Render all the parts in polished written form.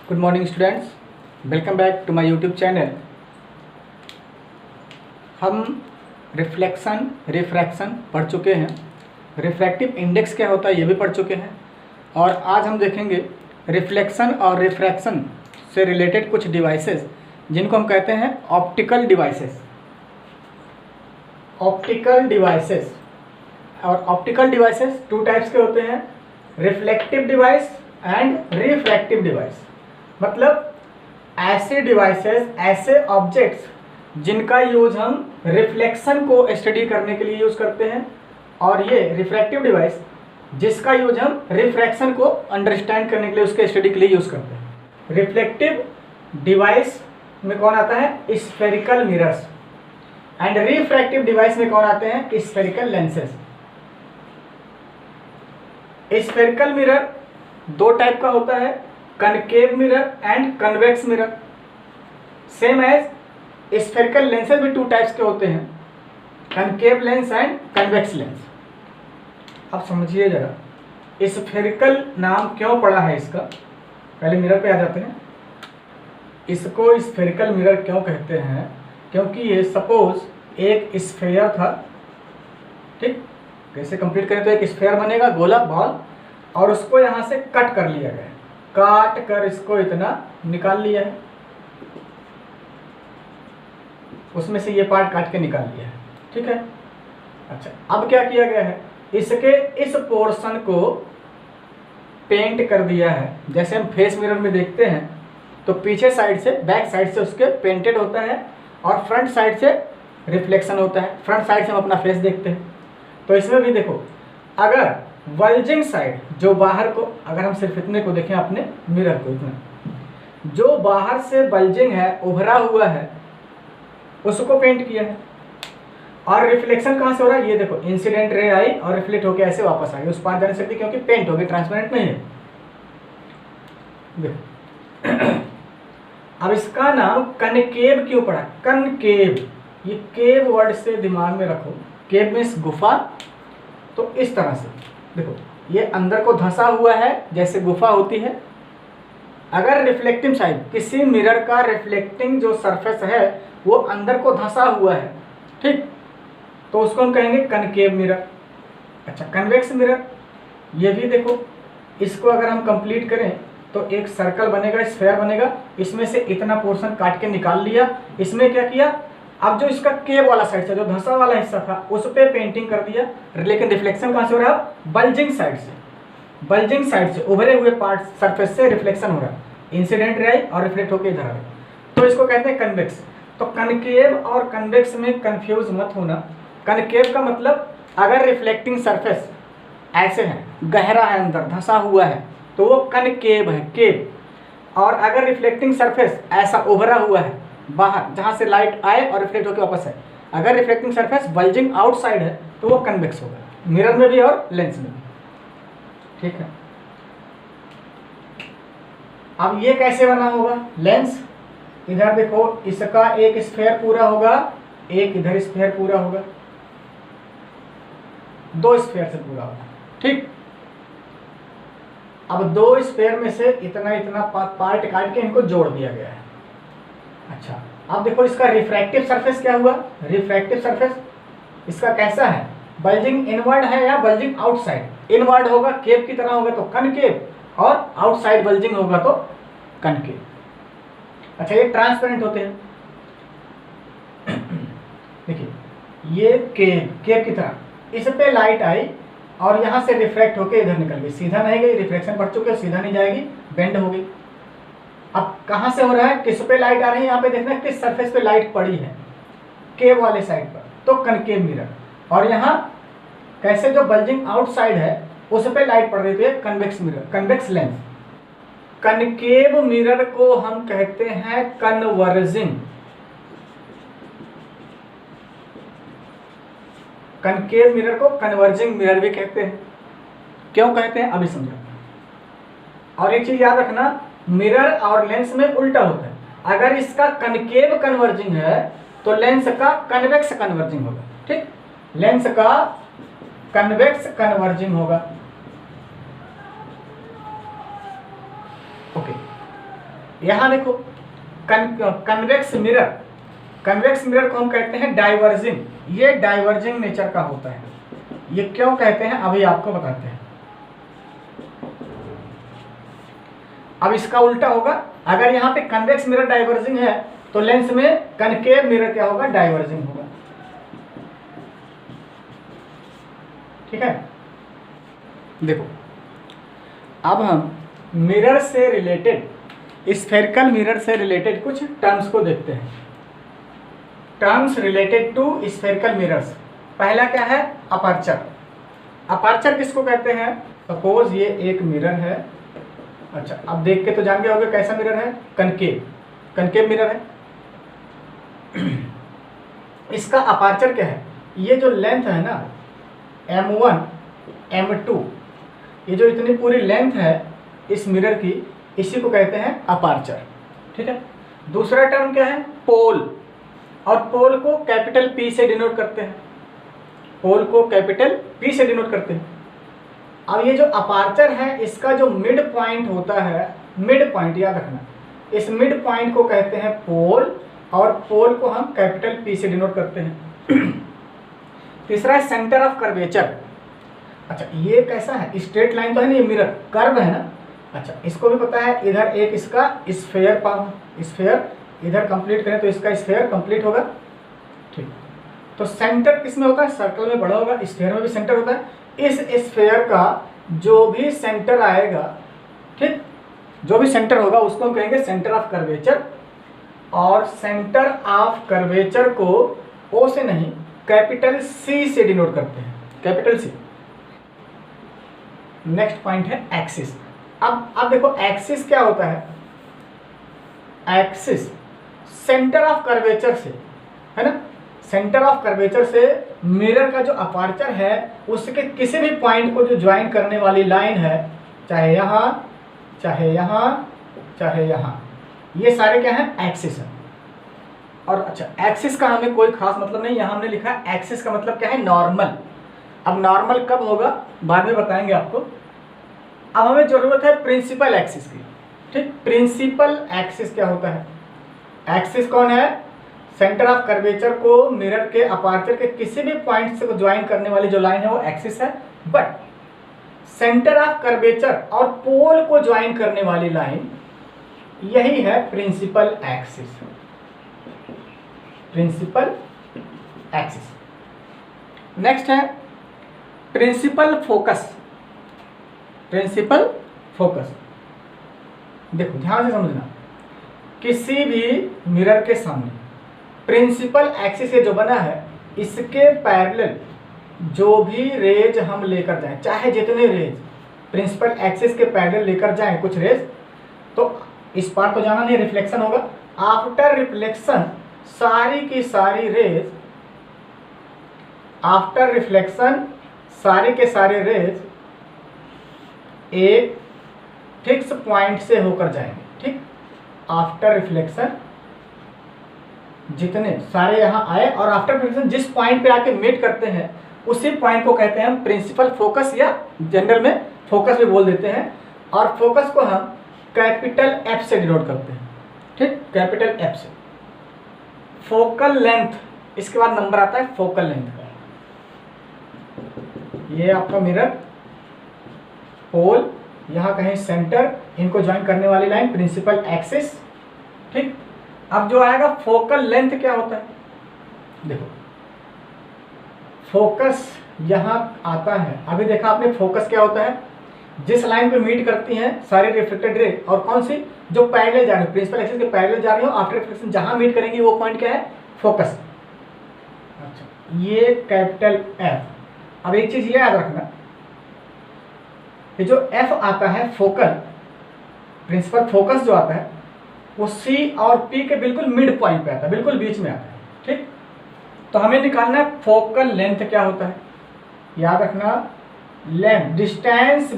Good morning students, welcome back to my YouTube channel. हम reflection refraction पढ़ चुके हैं। रिफ्रैक्टिव इंडेक्स क्या होता है ये भी पढ़ चुके हैं। और आज हम देखेंगे रिफ्लेक्शन और रिफ्रैक्शन से रिलेटेड कुछ डिवाइसेस जिनको हम कहते हैं ऑप्टिकल डिवाइसेस। ऑप्टिकल डिवाइसेस और ऑप्टिकल डिवाइसेस टू टाइप्स के होते हैं, reflective device and refractive device. मतलब ऐसे डिवाइसेस, ऐसे ऑब्जेक्ट्स जिनका यूज हम रिफ्लेक्शन को स्टडी करने के लिए यूज करते हैं, और ये रिफ्रैक्टिव डिवाइस जिसका यूज हम रिफ्रैक्शन को अंडरस्टैंड करने के लिए, उसके स्टडी के लिए यूज करते हैं। रिफ्लेक्टिव डिवाइस में कौन आता है? Spherical mirrors. And refractive device में कौन आते हैं? Spherical lenses. स्फेरिकल मिरर दो टाइप का होता है, concave mirror and convex mirror. Same as spherical lenses भी टू टाइप्स के होते हैं, concave lens and convex lens. अब समझिए जरा स्फेरिकल नाम क्यों पड़ा है इसका। पहले मिरर पे आ जाते हैं। इसको स्फेरिकल मिरर क्यों कहते हैं? क्योंकि ये सपोज एक स्फेयर था, ठीक, कैसे कंप्लीट करें तो एक स्फेयर बनेगा, गोला बॉल, और उसको यहाँ से कट कर लिया गया, काट कर इसको इतना निकाल लिया है, उसमें से ये पार्ट काट के निकाल लिया है, ठीक है। अच्छा, अब क्या किया गया है? इसके इस पोर्शन को पेंट कर दिया है। जैसे हम फेस मिरर में देखते हैं तो पीछे साइड से, बैक साइड से उसके पेंटेड होता है और फ्रंट साइड से रिफ्लेक्शन होता है। फ्रंट साइड से हम अपना फेस देखते हैं। तो इसमें भी देखो, अगर बल्जिंग साइड जो बाहर को, अगर हम सिर्फ इतने को देखें अपने मिरर को, इतना जो बाहर से बल्जिंग है, उभरा हुआ है, उसको पेंट किया है। और रिफ्लेक्शन कहाँ से हो रहा है? ये देखो, इंसिडेंट रे आई और रिफ्लेक्ट होकर ऐसे वापस आ गई, उस पार जा नहीं सकती क्योंकि पेंट हो गई, ट्रांसपेरेंट नहीं है। देखो अब इसका नाम कनकेव क्यों पड़ा? कनकेव, ये केव वर्ड से दिमाग में रखो। केव मीन्स गुफा। तो इस तरह से देखो, ये अंदर को धंसा हुआ है जैसे गुफा होती है। अगर रिफ्लेक्टिंग साइड, किसी मिरर का रिफ्लेक्टिंग जो सरफेस है वो अंदर को धंसा हुआ है, ठीक, तो उसको हम कहेंगे कनकेव मिरर। अच्छा, कन्वेक्स मिरर, ये भी देखो, इसको अगर हम कंप्लीट करें तो एक सर्कल बनेगा, स्फेयर बनेगा, इसमें से इतना पोर्शन काट के निकाल लिया। इसमें क्या किया? अब जो इसका केव वाला साइड से, जो धंसा वाला हिस्सा था, उस पर पेंटिंग कर दिया। लेकिन रिफ्लेक्शन कहाँ से हो रहा है? बल्जिंग साइड से। बल्जिंग साइड से, उभरे हुए पार्ट सरफेस से रिफ्लेक्शन हो रहा है, इंसिडेंट रे आई और रिफ्लेक्ट होकर इधर आ रहा है, तो इसको कहते हैं कन्वेक्स। तो कनकेव और कन्वेक्स में कंफ्यूज मत होना। कनकेव का मतलब अगर रिफ्लेक्टिंग सरफेस ऐसे है, गहरा है, अंदर धंसा हुआ है, तो वो कनकेव है, केव। और अगर रिफ्लेक्टिंग सरफेस ऐसा उभरा हुआ है बाहर, जहाँ से लाइट आए और रिफ्लेक्ट होकर वापस आए, अगर रिफ्लेक्टिंग सरफेस बल्जिंग आउटसाइड है तो वो कन्वेक्स होगा, मिरर में भी और लेंस में भी, ठीक है। अब ये कैसे बना होगा लेंस? इधर देखो, इसका एक स्फेयर पूरा होगा, एक इधर स्फेयर पूरा होगा, दो स्फेयर से पूरा होगा, ठीक। अब दो स्फेयर में से इतना इतना पार्ट काट के इनको जोड़ दिया गया है। अच्छा, अब देखो इसका रिफ्रैक्टिव सरफेस क्या हुआ? रिफ्रैक्टिव सरफेस इसका कैसा है? बल्जिंग इनवर्ड है या बल्जिंग आउटसाइड? इनवर्ड होगा, केव की तरह होगा तो कनकेव, और आउटसाइड बल्जिंग होगा तो कनकेव। अच्छा, ये ट्रांसपेरेंट होते हैं। देखिए, ये केव की तरह, इस पे लाइट आई और यहाँ से रिफ्रैक्ट होके इधर निकल गई, सीधा नहीं गई, रिफ्लेक्शन पड़ चुके, सीधा नहीं जाएगी, बेंड हो गई। अब कहाँ से हो रहा है? किस पे लाइट आ रही है? यहाँ पे देखना किस सरफेस पे लाइट पड़ी है, केव वाले साइड पर, तो कनकेव मिरर। और यहाँ कैसे, जो बल्जिंग आउटसाइड है उस पे लाइट पड़ रही थी, convex mirror, convex lens. Concave mirror को हम कहते हैं कन्वर्जिंग। कनकेव मिरर को कन्वर्जिंग मिरर भी कहते हैं। क्यों कहते हैं अभी समझो। और एक चीज याद रखना, मिरर और लेंस में उल्टा होता है। अगर इसका कनकेव कन्वर्जिंग है तो लेंस का कन्वेक्स कन्वर्जिंग होगा, ठीक। लेंस का कन्वेक्स कन्वर्जिंग होगा, ओके। यहाँ देखो कन्वेक्स मिरर, कन्वेक्स मिरर को हम कहते हैं डाइवर्जिंग, ये डाइवर्जिंग नेचर का होता है। ये क्यों कहते हैं अभी आपको बताते हैं। अब इसका उल्टा होगा, अगर यहाँ पे कन्वेक्स मिरर डाइवर्जिंग है तो लेंस में कनकेव मिरर क्या होगा, डाइवर्जिंग होगा। ठीक है, देखो अब हम मिरर से रिलेटेड, स्फेरिकल मिरर से रिलेटेड कुछ टर्म्स को देखते हैं। Terms related to spherical mirrors. पहला क्या है, अपर्चर। अपर्चर किसको कहते हैं, सपोज ये एक मिरर है, अच्छा अब देख के तो जान गए होंगे कैसा मिरर है, कनकेव, कनकेव मिरर है। इसका अपर्चर क्या है, ये जो लेंथ है ना M1 M2, ये जो इतनी पूरी लेंथ है इस मिरर की, इसी को कहते हैं अपर्चर। ठीक है, दूसरा टर्म क्या है, पोल, और पोल को कैपिटल P से डिनोट करते हैं, पोल को कैपिटल P से डिनोट करते हैं। अब ये जो अपर्चर है इसका जो मिड पॉइंट होता है, मिड पॉइंट याद रखना, इस मिड पॉइंट को कहते हैं पोल, और पोल को हम कैपिटल P से डिनोट करते हैं। तीसरा है सेंटर ऑफ कर्वेचर। अच्छा ये कैसा है, स्ट्रेट लाइन तो है ना, ये मिरर कर्व है ना। अच्छा इसको भी पता है, इधर एक इसका स्फेयर स्फेयर इधर कंप्लीट करें तो इसका स्फेयर कंप्लीट होगा। ठीक, तो सेंटर किस में होता है, सर्कल में बड़ा होगा, स्फेयर में भी सेंटर होता है। इस स्फेयर का जो भी सेंटर आएगा, ठीक, जो भी सेंटर होगा उसको हम कहेंगे सेंटर ऑफ कर्वेचर, और सेंटर ऑफ कर्वेचर को O से नहीं कैपिटल C से डिनोट करते हैं, कैपिटल C। नेक्स्ट पॉइंट है एक्सिस। अब देखो एक्सिस क्या होता है, एक्सिस सेंटर ऑफ कर्वेचर से, है ना, सेंटर ऑफ कर्वेचर से मिरर का जो अपर्चर है उसके किसी भी पॉइंट को जो ज्वाइन करने वाली लाइन है, चाहे यहाँ चाहे यहाँ चाहे यहाँ, ये सारे क्या हैं, एक्सिस है। और अच्छा एक्सिस का हमें कोई खास मतलब नहीं, यहाँ हमने लिखा है एक्सिस का मतलब क्या है, नॉर्मल। अब नॉर्मल कब होगा बाद में बताएंगे आपको। अब हमें जरूरत है प्रिंसिपल एक्सिस की। ठीक, प्रिंसिपल एक्सिस क्या होता है, एक्सिस कौन है, सेंटर ऑफ कर्वेचर को मिरर के अपर्चर के किसी भी पॉइंट से ज्वाइन करने वाली जो लाइन है वो एक्सिस है, बट सेंटर ऑफ कर्वेचर और पोल को ज्वाइन करने वाली लाइन यही है principal axis, principal axis. Next है प्रिंसिपल फोकस, प्रिंसिपल फोकस। देखो ध्यान से समझना, किसी भी मिरर के सामने प्रिंसिपल एक्सिस से जो बना है इसके पैरेलल जो भी रेज हम लेकर जाएं, चाहे जितने रेज प्रिंसिपल एक्सिस के पैरेलल लेकर जाएं कुछ रेज, तो इस पार्ट को जाना नहीं, रिफ्लेक्शन होगा। आफ्टर रिफ्लेक्शन सारी की सारी रेज, आफ्टर रिफ्लेक्शन सारे के सारे रेज एक फिक्स पॉइंट से होकर जाएंगे। ठीक, आफ्टर रिफ्लेक्शन जितने सारे यहाँ आए और आफ्टर रिफ्लेक्शन जिस पॉइंट पे आके मीट करते हैं उसी पॉइंट को कहते हैं हम प्रिंसिपल फोकस, या जनरल में फोकस भी बोल देते हैं। और फोकस को हम कैपिटल F से डिनोट करते हैं। ठीक, कैपिटल F से। फोकल लेंथ, इसके बाद नंबर आता है फोकल लेंथ का। ये आपका मिरर, पोल, यहाँ कहीं सेंटर, इनको ज्वाइन करने वाली लाइन प्रिंसिपल एक्सिस। ठीक, अब जो आएगा फोकल लेंथ क्या होता है, देखो फोकस यहाँ आता है। अभी देखा आपने फोकस क्या होता है, जिस लाइन पे मीट करती हैं सारी रिफ्लेक्टेड रे, और कौन सी, जो पैरेलल जा रही है, प्रिंसिपल एक्सिस के पैरेलल जा रही हो, आफ्टर रिफ्लेक्शन जहाँ मीट करेंगी वो पॉइंट क्या है, फोकस। अच्छा ये कैपिटल F। अब एक चीज ये याद रखना, ये जो F आता है फोकल, प्रिंसिपल फोकस जो आता है वो C और P के बिल्कुल मिड पॉइंट पे आता है, बिल्कुल बीच में आता है। ठीक, तो हमें निकालना है फोकल लेंथ क्या होता है, याद रखना length, distance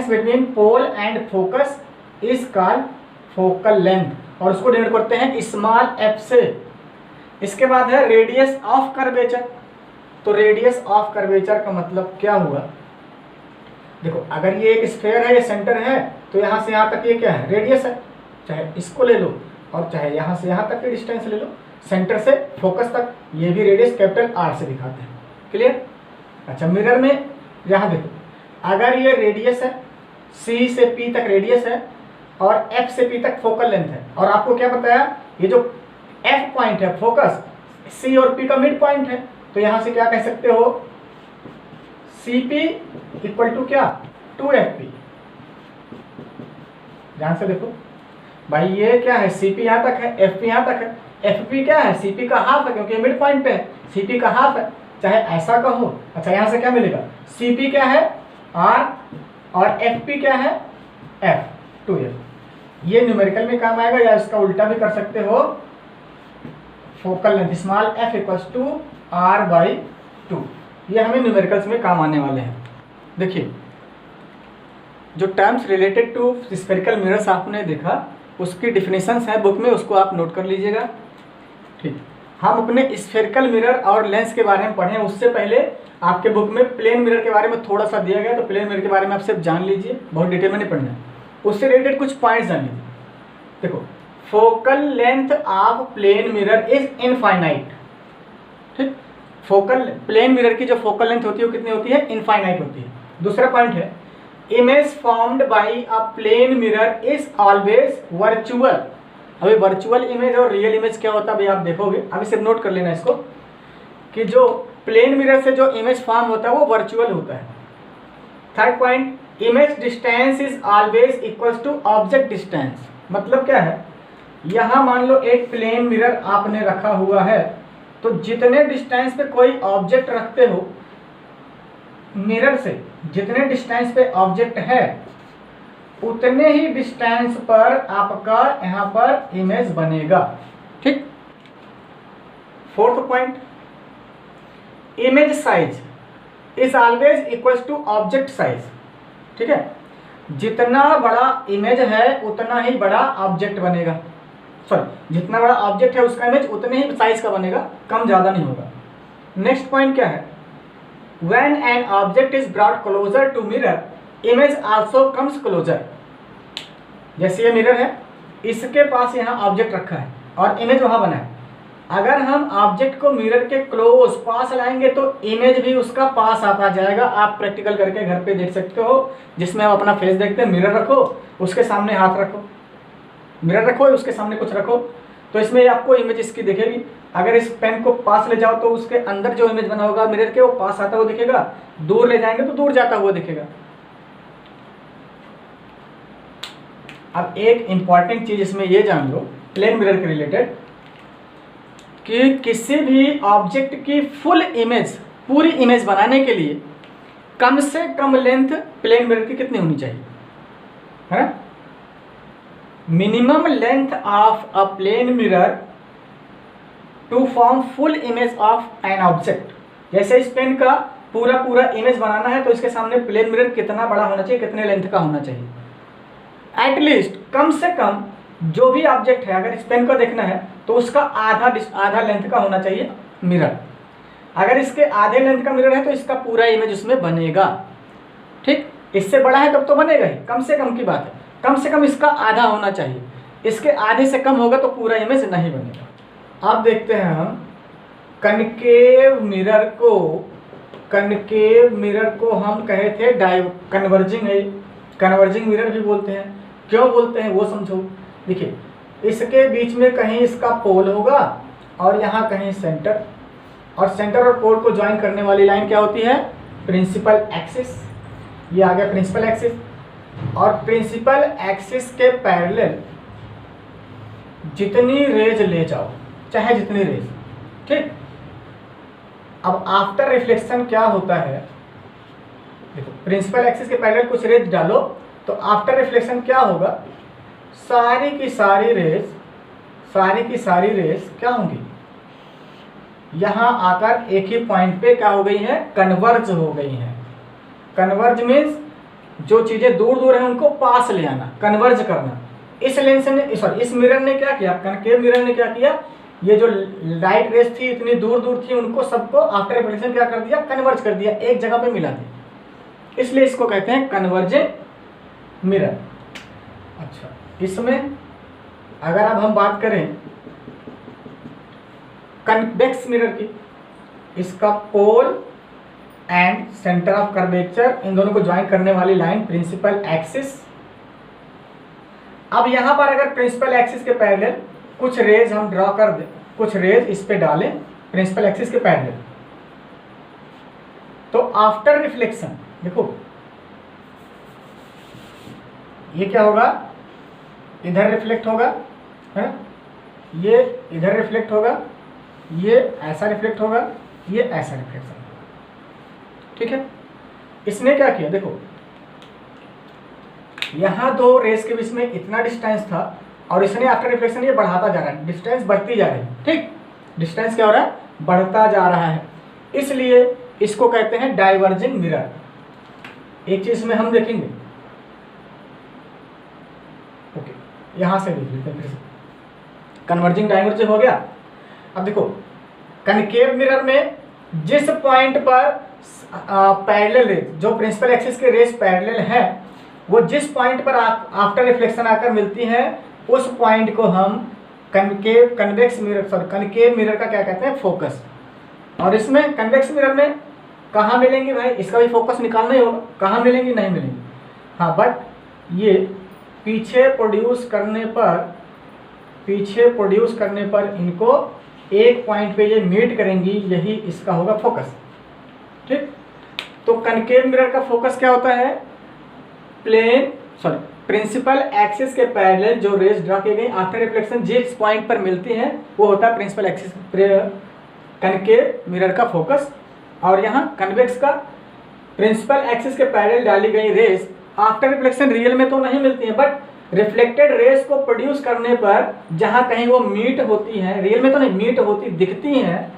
between pole and focus is called focal length, और उसको डिनोट करते हैं स्मॉल f से। इसके बाद है रेडियस ऑफ कर्वेचर। तो रेडियस ऑफ कर्वेचर का मतलब क्या हुआ, देखो अगर ये एक स्फेयर है, ये सेंटर है, तो यहाँ से यहाँ तक ये क्या है, रेडियस है। चाहे इसको ले लो और चाहे यहाँ से यहाँ तक की डिस्टेंस ले लो, सेंटर से फोकस तक, ये भी रेडियस कैपिटल R से दिखाते हैं। क्लियर? अच्छा, मिरर में यहाँ देखो, अगर ये रेडियस है, C से P तक रेडियस है और F से P तक फोकल लेंथ है, और आपको क्या बताया, ये जो F पॉइंट है फोकस, C और P का मिड पॉइंट है, तो यहाँ से क्या कह सकते हो, CP इक्वल टू क्या, 2FP। ध्यान से देखो भाई, ये क्या है, CP यहाँ तक है, FP यहाँ तक है। FP क्या है, CP का हाफ है, क्योंकि मिड पॉइंट पे है, CP का हाफ है, चाहे ऐसा कहो। अच्छा, यहाँ से क्या मिलेगा, CP क्या है, R, और FP क्या है, F, 2F। ये न्यूमेरिकल में काम आएगा, या इसका उल्टा भी कर सकते हो, focal length small f equals to R/2। ये हमें न्यूमेरिकल्स में काम आने वाले हैं। देखिए, जो terms related to spherical mirrors आपने देखा, उसकी डिफिनेशंस है बुक में, उसको आप नोट कर लीजिएगा। ठीक, हम अपने स्फेरिकल मिरर और लेंस के बारे में पढ़ें, उससे पहले आपके बुक में प्लेन मिरर के बारे में थोड़ा सा दिया गया, तो प्लेन मिरर के बारे में आप सिर्फ जान लीजिए, बहुत डिटेल में नहीं पढ़ना है। उससे रिलेटेड कुछ पॉइंट्स जान लीजिए। देखो, focal length of plane mirror is infinite. ठीक, फोकल प्लेन मिरर की जो फोकल लेंथ होती है वो कितनी होती है, इनफाइनाइट होती है। दूसरा पॉइंट है, image formed by a plane mirror is always virtual. अभी वर्चुअल इमेज और रियल इमेज क्या होता है भाई, आप देखोगे, अभी सिर्फ नोट कर लेना इसको, कि जो प्लेन मिरर से जो इमेज फॉर्म होता है वो वर्चुअल होता है। Third point, image distance is always equals to object distance. मतलब क्या है, यहाँ मान लो एक प्लेन मिरर आपने रखा हुआ है, तो जितने डिस्टेंस पे कोई ऑब्जेक्ट रखते हो मिरर से, जितने डिस्टेंस पे ऑब्जेक्ट है उतने ही डिस्टेंस पर आपका यहाँ पर इमेज बनेगा। ठीक। Fourth point, image size is always equals to object size. ठीक है, जितना बड़ा इमेज है उतना ही बड़ा ऑब्जेक्ट बनेगा, सॉरी जितना बड़ा ऑब्जेक्ट है उसका इमेज उतने ही साइज का बनेगा, कम ज़्यादा नहीं होगा। नेक्स्ट पॉइंट क्या है, when an object is brought closer to mirror image also comes closer। जैसे ये मिरर है, इसके पास यहाँ ऑब्जेक्ट रखा है और इमेज वहाँ बना है, अगर हम ऑब्जेक्ट को मिरर के क्लोज पास लाएंगे तो इमेज भी उसका पास आता जाएगा। आप प्रैक्टिकल करके घर पे देख सकते हो, जिसमें हम अपना फेस देखते हैं, मिरर रखो, उसके सामने हाथ रखो, मिरर रखो, उसके सामने कुछ रखो, तो इसमें आपको इमेज इसकी दिखेगी। अगर इस पेन को पास ले जाओ तो उसके अंदर जो इमेज बना होगा मिरर के वो पास आता हुआ दिखेगा, दूर ले जाएंगे तो दूर जाता हुआ दिखेगा। अब एक इंपॉर्टेंट चीज इसमें ये जान लो प्लेन मिरर के रिलेटेड, कि किसी भी ऑब्जेक्ट की फुल इमेज, पूरी इमेज बनाने के लिए कम से कम लेंथ प्लेन मिरर की कितनी होनी चाहिए, है ना? Minimum length of a plane mirror to form full image of an object. जैसे इस पेन का पूरा पूरा इमेज बनाना है तो इसके सामने प्लेन मिरर कितना बड़ा होना चाहिए, कितने लेंथ का होना चाहिए, एटलीस्ट कम से कम जो भी ऑब्जेक्ट है, अगर इस पेन को देखना है तो उसका आधा लेंथ का होना चाहिए मिरर। अगर इसके आधे लेंथ का मिरर है तो इसका पूरा इमेज उसमें बनेगा। ठीक, इससे बड़ा है तब तो बनेगा ही, कम से कम की बात है, कम से कम इसका आधा होना चाहिए, इसके आधे से कम होगा तो पूरा इमेज नहीं बनेगा। अब देखते हैं हम कनकेव मिरर को हम कहे थे कन्वर्जिंग है, कन्वर्जिंग मिरर भी बोलते हैं। क्यों बोलते हैं वो समझो। देखिए, इसके बीच में कहीं इसका पोल होगा और यहाँ कहीं सेंटर, और सेंटर और पोल को ज्वाइन करने वाली लाइन क्या होती है, प्रिंसिपल एक्सिस। ये आ गया प्रिंसिपल एक्सिस, और प्रिंसिपल एक्सिस के पैरेलल जितनी रेज ले जाओ, चाहे जितनी रेज। ठीक, अब आफ्टर रिफ्लेक्शन क्या होता है, देखो प्रिंसिपल एक्सिस के पैरेलल कुछ रेज डालो तो आफ्टर रिफ्लेक्शन क्या होगा, सारी की सारी रेज क्या होंगी, यहाँ आकर एक ही पॉइंट पे क्या हो गई है, कन्वर्ज हो गई हैं। कन्वर्ज मीन्स जो चीजें दूर दूर हैं उनको पास ले आना, कन्वर्ज करना। इस लेंस ने, सॉरी इस मिरर ने क्या किया, कनकेव मिरर ने क्या किया, ये जो लाइट रेज थी इतनी दूर दूर थी उनको सबको आफ्टर रिफ्लेक्शन क्या कर दिया, कन्वर्ज कर दिया, एक जगह पे मिला दिया, इसलिए इसको कहते हैं कन्वर्जेंट मिरर। अच्छा, इसमें अगर अब हम बात करें कन्वेक्स मिरर की, इसका pole and centre of curvature, इन दोनों को ज्वाइन करने वाली लाइन प्रिंसिपल एक्सिस। अब यहां पर अगर प्रिंसिपल एक्सिस के पैरेलल कुछ रेज हम ड्रॉ कर दें, कुछ रेज इस पे डालें प्रिंसिपल एक्सिस के पैरेलल, तो आफ्टर रिफ्लेक्शन देखो ये क्या होगा, इधर रिफ्लेक्ट होगा, है, ये इधर रिफ्लेक्ट होगा, ये ऐसा रिफ्लेक्ट होगा, ये ऐसा रिफ्लेक्शन होगा। ठीक है, इसने क्या किया, देखो यहां दो रेस के बीच में इतना डिस्टेंस था और इसने आफ्टर रिफ्लेक्शन ये बढ़ाता जा रहा है, डिस्टेंस बढ़ती जा रही है। ठीक, डिस्टेंस क्या हो रहा है, बढ़ता जा रहा है, इसलिए इसको कहते हैं डाइवर्जिंग मिरर। एक चीज में हम देखेंगे, ओके यहां से देख लेते हैं फिर से, कन्वर्जिंग डाइवर्जिंग हो गया। अब देखो कनकेव मिरर में जिस पॉइंट पर पैरेलल रेज, जो प्रिंसिपल एक्सिस के रेज पैरेलल है, वो जिस पॉइंट पर आफ्टर रिफ्लेक्शन आकर मिलती हैं, उस पॉइंट को हम convex mirror, sorry concave mirror का क्या कहते हैं, फोकस। और इसमें कन्वेक्स मिरर में कहाँ मिलेंगे भाई, इसका भी फोकस निकालना ही होगा, कहाँ मिलेंगी, नहीं मिलेंगी। हाँ, बट ये पीछे प्रोड्यूस करने पर इनको एक पॉइंट पे ये मीट करेंगी, यही इसका होगा फोकस। ठीक, तो कनकेव मिरर का फोकस क्या होता है, प्रिंसिपल एक्सिस के पैरेलल जो रेज ड्रॉ की गई आफ्टर रिफ्लेक्शन जिस पॉइंट पर मिलती हैं, वो होता है प्रिंसिपल एक्सिस कनकेव मिरर का फोकस। और यहाँ कन्वेक्स का प्रिंसिपल एक्सिस के पैरेलल डाली गई रेज आफ्टर रिफ्लेक्शन रियल में तो नहीं मिलती हैं, बट रिफ्लेक्टेड रेज को प्रोड्यूस करने पर जहां कहीं वो मीट होती हैं, रियल में तो नहीं मीट होती दिखती हैं,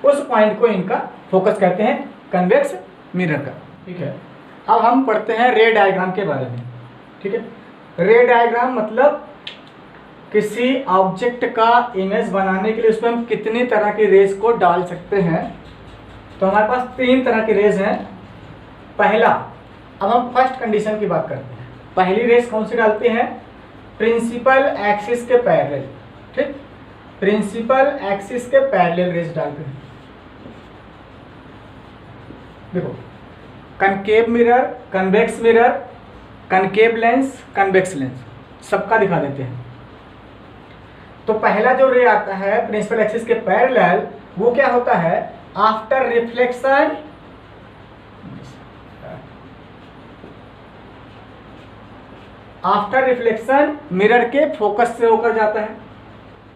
उस पॉइंट को इनका फोकस कहते हैं कन्वेक्स मिरर का। ठीक है, अब हम पढ़ते हैं रे डायग्राम के बारे में। ठीक है, रे डायग्राम मतलब किसी ऑब्जेक्ट का इमेज बनाने के लिए उसमें हम कितनी तरह की रेज को डाल सकते हैं। तो हमारे पास तीन तरह की रेज हैं। पहला, अब हम फर्स्ट कंडीशन की बात करते हैं। पहली रेस कौन सी डालते हैं, प्रिंसिपल एक्सिस के पैरेलल। ठीक, प्रिंसिपल एक्सिस के पैरेलल रेस डालते हैं। देखो concave mirror, convex mirror, concave lens, convex lens, सबका दिखा देते हैं। तो पहला जो रे आता है प्रिंसिपल एक्सिस के पैरेलल, वो क्या होता है, आफ्टर रिफ्लेक्शन मिरर के फोकस से होकर जाता है।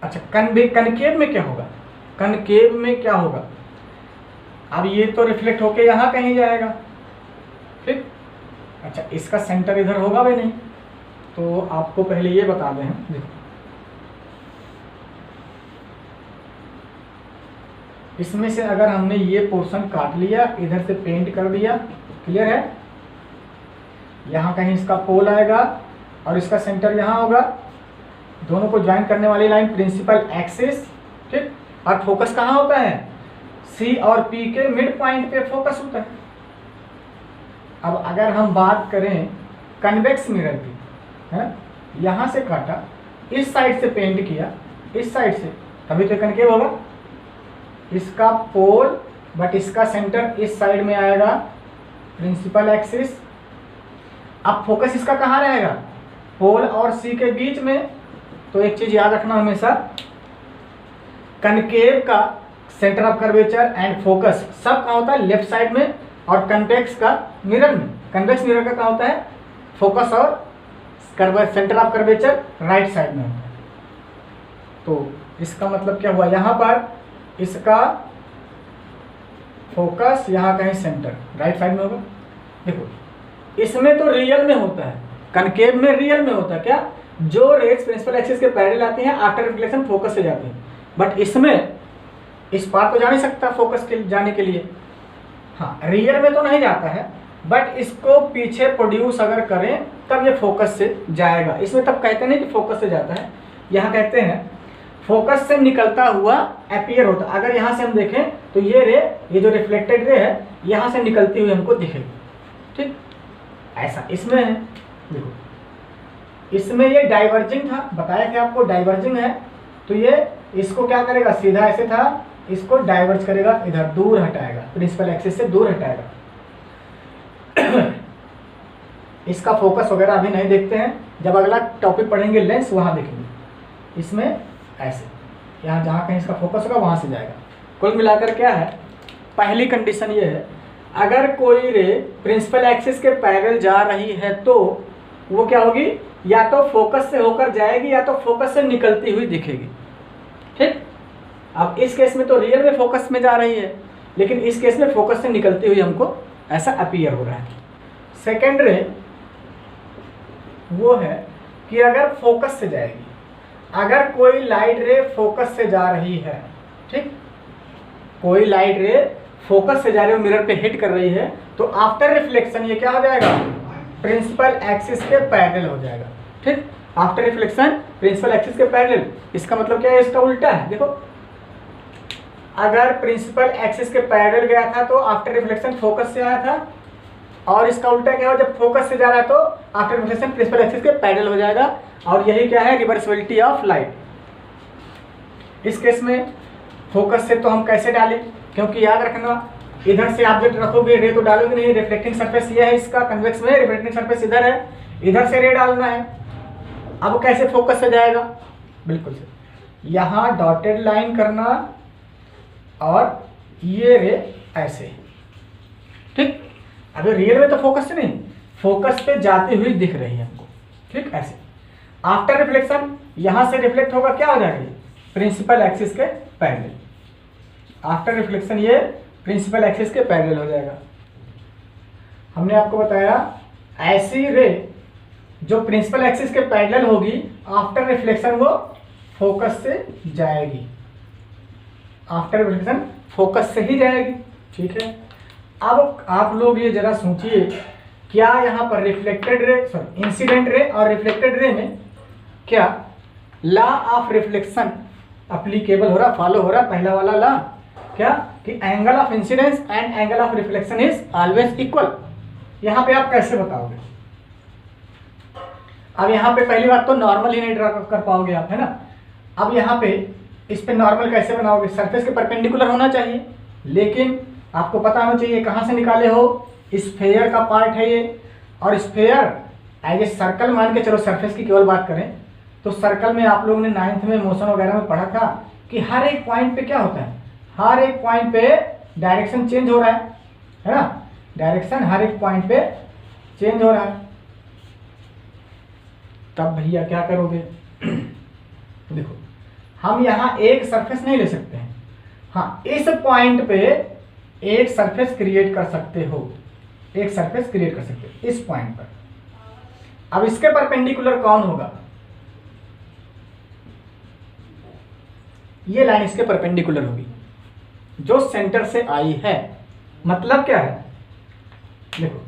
अच्छा, कनकेव में क्या होगा, कनकेव में क्या होगा, अब ये तो रिफ्लेक्ट होके यहाँ कहीं जाएगा। ठीक, अच्छा इसका सेंटर इधर होगा भी नहीं, तो आपको पहले ये बता दें। देखो इसमें से अगर हमने ये पोर्शन काट लिया, इधर से पेंट कर दिया, क्लियर है, यहाँ कहीं इसका पोल आएगा और इसका सेंटर यहाँ होगा, दोनों को ज्वाइन करने वाली लाइन प्रिंसिपल एक्सिस। ठीक, और फोकस कहाँ होता है, सी और पी के मिड पॉइंट पे फोकस होता है। अब अगर हम बात करें कन्वेक्स मिरर की, है, यहाँ से काटा, इस साइड से पेंट किया, इस साइड से, तभी तो कनकेव होगा। इसका पोल बट इसका सेंटर इस साइड में आएगा, प्रिंसिपल एक्सिस। अब फोकस इसका कहाँ रहेगा, पोल और सी के बीच में। तो एक चीज याद रखना हमेशा, कनकेव का centre of curvature and focus सब कहाँ होता है, लेफ्ट साइड में, और कन्वेक्स का मिरर में, कन्वेक्स मिरर का कहाँ होता है, फोकस और centre of curvature right side में होता है। तो इसका मतलब क्या हुआ, यहाँ पर इसका फोकस, यहाँ कहीं सेंटर राइट साइड में होगा। देखो इसमें तो रियल में होता है, कनकेव में रियल में होता है क्या, जो रेज प्रिंसिपल एक्सिस के पैरेलल आती हैं आफ्टर रिफ्लेक्शन फोकस से जाती हैं, बट इसमें इस पार तो जा नहीं सकता फोकस के जाने के लिए। हाँ, रियल में तो नहीं जाता है, बट इसको पीछे प्रोड्यूस अगर करें तब ये फोकस से जाएगा। इसमें तब कहते नहीं कि फोकस से जाता है, यहाँ कहते हैं फोकस से निकलता हुआ अपीयर होता। अगर यहाँ से हम देखें तो ये रे, ये जो रिफ्लेक्टेड रे है, यहाँ से निकलती हुई हमको दिखेगी। ठीक, ऐसा इसमें है। देखो इसमें ये डाइवर्जिंग था, बताया कि आपको डाइवर्जिंग है, तो ये इसको क्या करेगा, सीधा ऐसे था, इसको डाइवर्ज करेगा, इधर दूर हटाएगा, प्रिंसिपल एक्सिस से दूर हटाएगा। इसका फोकस वगैरह अभी नहीं देखते हैं, जब अगला टॉपिक पढ़ेंगे लेंस वहाँ देखेंगे। इसमें ऐसे यहाँ जहाँ कहीं इसका फोकस होगा वहाँ से जाएगा। कुल मिलाकर क्या है, पहली कंडीशन ये है, अगर कोई रे प्रिंसिपल एक्सिस के पैरेलल जा रही है तो वो क्या होगी, या तो फोकस से होकर जाएगी या तो फोकस से निकलती हुई दिखेगी। ठीक, अब इस केस में तो रियल में फोकस में जा रही है, लेकिन इस केस में फोकस से निकलती हुई हमको ऐसा अपीयर हो रहा है। सेकेंड रे वो है कि अगर फोकस से जाएगी, अगर कोई लाइट रे फोकस से जा रही है, ठीक, कोई लाइट रे फोकस से जा रही है, मिरर पे हिट कर रही है, तो आफ्टर रिफ्लेक्शन ये क्या हो जाएगा, प्रिंसिपल एक्सिस के पैरेलल हो जाएगा। ठीक, आफ्टर रिफ्लेक्शन प्रिंसिपल एक्सिस के पैरेलल, इसका मतलब क्या है, इसका उल्टा है। देखो, अगर प्रिंसिपल एक्सिस के पैरेलल गया था तो आफ्टर रिफ्लेक्शन फोकस से आया था, और इसका उल्टा क्या हो, जब फोकस से जा रहा है तो आफ्टर रिफ्लेक्शन प्रिंसिपल एक्सिस के पैरेलल हो जाएगा। और यही क्या है, रिवर्सिबिलिटी ऑफ लाइट। इस केस में फोकस से तो हम कैसे डालें, क्योंकि याद रखना, इधर से ऑब्जेक्ट रखोगे रे तो डालोगे नहीं, रिफ्लेक्टिंग सरफेस ये है इसका, कन्वेक्स में रिफ्लेक्टिंग सरफेस इधर है, इधर से रे डालना है। अब कैसे फोकस से जाएगा, बिल्कुल से यहाँ डॉटेड लाइन करना और ये रे ऐसे। ठीक, अभी रियल में तो फोकस से नहीं, फोकस पे जाती हुई दिख रही है हमको। ठीक, ऐसे आफ्टर रिफ्लेक्शन यहाँ से रिफ्लेक्ट होगा, क्या हो जाएगा, प्रिंसिपल एक्सिस के पैरेलल। आफ्टर रिफ्लेक्शन ये प्रिंसिपल एक्सिस के पैरेलल हो जाएगा। हमने आपको बताया ऐसी रे जो प्रिंसिपल एक्सिस के पैरेलल होगी, आफ्टर रिफ्लेक्शन वो फोकस से जाएगी, आफ्टर रिफ्लेक्शन फोकस से ही जाएगी। ठीक है, अब आप लोग ये जरा सोचिए, क्या यहाँ पर reflected ray, sorry incident ray और रिफ्लेक्टेड रे में क्या लॉ ऑफ रिफ्लेक्शन अप्लीकेबल हो रहा, फॉलो हो रहा, पहला वाला लॉ क्या, कि angle of incidence and angle of reflection is always equal. यहाँ पे आप कैसे बताओगे, अब यहाँ पे पहली बात तो नॉर्मल ही नहीं ड्रा कर पाओगे आप, है ना। अब यहाँ पे इस पे नॉर्मल कैसे बनाओगे, सरफेस के परपेंडिकुलर होना चाहिए, लेकिन आपको पता होना चाहिए कहाँ से निकाले हो, स्फेयर का पार्ट है ये, और स्फेयर एज ए सर्कल मान के चलो, सरफेस की केवल बात करें तो सर्कल में आप लोगों ने 9th में मोशन वगैरह में पढ़ा था कि हर एक पॉइंट पे क्या होता है, हर एक पॉइंट पे डायरेक्शन चेंज हो रहा है ना, डायरेक्शन हर एक पॉइंट पे चेंज हो रहा है। तब भैया क्या करोगे, देखो हम यहाँ एक सरफेस नहीं ले सकते हैं, हाँ इस पॉइंट पे एक सरफेस क्रिएट कर सकते हो, एक सरफेस क्रिएट कर सकते हो इस पॉइंट पर। अब इसके परपेंडिकुलर कौन होगा, ये लाइन इसके परपेंडिकुलर होगी जो सेंटर से आई है। मतलब क्या है, देखो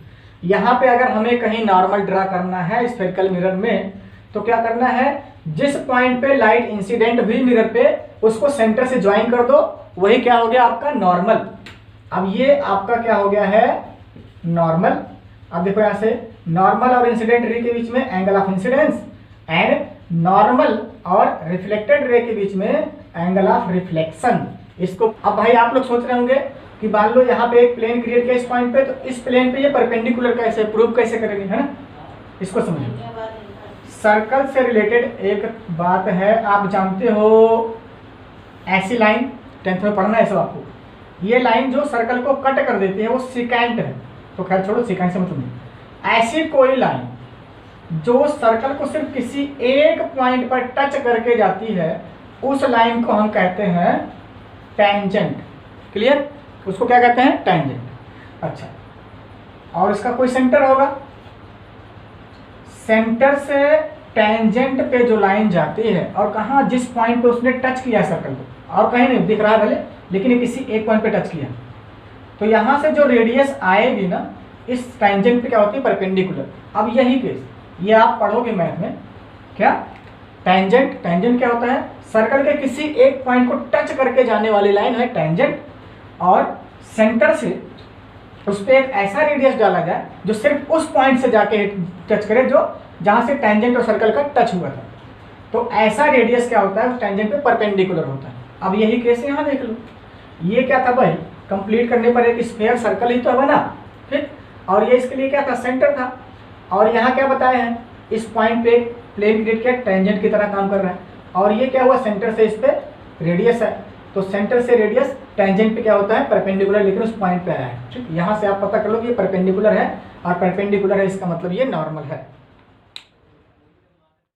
यहाँ पे अगर हमें कहीं नॉर्मल ड्रा करना है स्फेरिकल मिरर में, तो क्या करना है, जिस पॉइंट पे लाइट इंसिडेंट हुई मिरर पे उसको सेंटर से ज्वाइन कर दो, वही क्या हो गया आपका नॉर्मल। अब ये आपका क्या हो गया है नॉर्मल। अब देखो यहाँ से नॉर्मल और इंसिडेंट रे के बीच में angle of incidence and normal और रिफ्लेक्टेड रे के बीच में एंगल ऑफ रिफ्लेक्शन। इसको अब भाई आप लोग सोच रहे होंगे कि मान लो यहाँ पे एक प्लेन क्रिएट किया इस पॉइंट पे, तो इस प्लेन पे ये परपेंडिकुलर कैसे प्रूव कैसे करेंगे, है ना। इसको समझिए, सर्कल से रिलेटेड एक बात है, आप जानते हो ऐसी लाइन 10th में पढ़ना है सब आपको, ये लाइन जो सर्कल को कट कर देती है वो सिकेंट है, तो खैर छोड़ो सिकेंट से मतलब नहीं। ऐसी कोई लाइन जो सर्कल को सिर्फ किसी एक पॉइंट पर टच करके जाती है, उस लाइन को हम कहते हैं टेंजेंट। क्लियर, उसको क्या कहते हैं टेंजेंट। अच्छा, और इसका कोई सेंटर होगा, सेंटर से टेंजेंट पे जो लाइन जाती है और कहाँ, जिस पॉइंट पे उसने टच किया सर्कल को, और कहीं नहीं दिख रहा है भले, लेकिन किसी एक पॉइंट पे टच किया, तो यहाँ से जो रेडियस आएगी ना इस टेंजेंट पे क्या होती है परपेंडिकुलर। अब यही केस ये आप पढ़ोगे मैथ में, क्या टेंजेंट, टेंजेंट क्या होता है, सर्कल के किसी एक पॉइंट को टच करके जाने वाली लाइन है टेंजेंट, और सेंटर से उस पर एक ऐसा रेडियस डाला जाए जो सिर्फ उस पॉइंट से जाके टच करे जो जहाँ से टेंजेंट और सर्कल का टच हुआ था। तो ऐसा रेडियस क्या होता है, उस टेंजेंट पे परपेंडिकुलर होता है। अब यही केस यहाँ देख लो, ये क्या था भाई, कंप्लीट करने पर एक स्फीयर सर्कल ही तो बना, ठीक। और ये इसके लिए क्या था, सेंटर था। और यहाँ क्या बताए हैं, इस पॉइंट पे प्लेन क्रिएट किया, टेंजेंट की तरह काम कर रहा है। और ये क्या हुआ, सेंटर से इस पे रेडियस है, तो सेंटर से रेडियस टेंजेंट पे क्या होता है, परपेंडिकुलर, लेकिन उस पॉइंट पे आया है, ठीक। यहाँ से आप पता कर लो कि ये परपेंडिकुलर है, और परपेंडिकुलर है इसका मतलब ये नॉर्मल है।